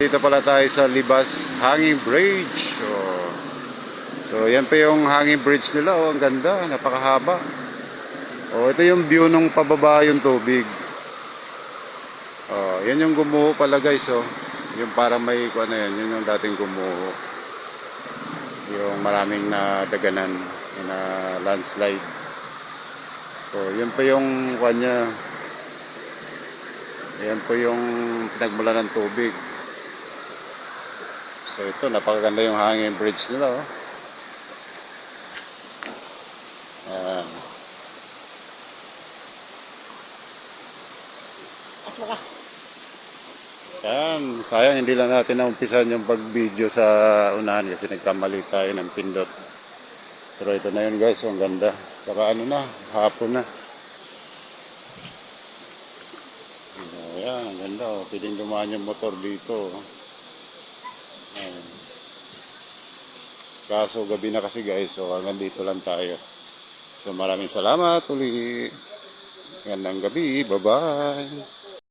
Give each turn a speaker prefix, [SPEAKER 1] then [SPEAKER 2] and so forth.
[SPEAKER 1] Dito pala tayo sa Libas Hanging Bridge. So yan pa yung hanging bridge nila. Ang ganda, napakahaba. Ito yung view nung pababa yung tubig. Yan yung gumuho pala guys. Yung parang may ano yan, yun yung dating gumuho. Yung maraming nadaganan na landslide. So yan pa yung kanya. Yan po yung pinagmula ng tubig. So ito, napakaganda yung hanging bridge nila. Ayan. Ayan, sayang hindi lang natin naumpisan yung pag-video sa unahan kasi nagkamali tayo ng pindot. Pero ito na yun guys, ang ganda. Saka ano na, hapon na. Ayan, ang ganda. Pwedeng dumaan yung motor dito. Ayan. Kaso gabi na kasi guys, so hanggang dito lang tayo. So maraming salamat uli. Gandang gabi, bye bye.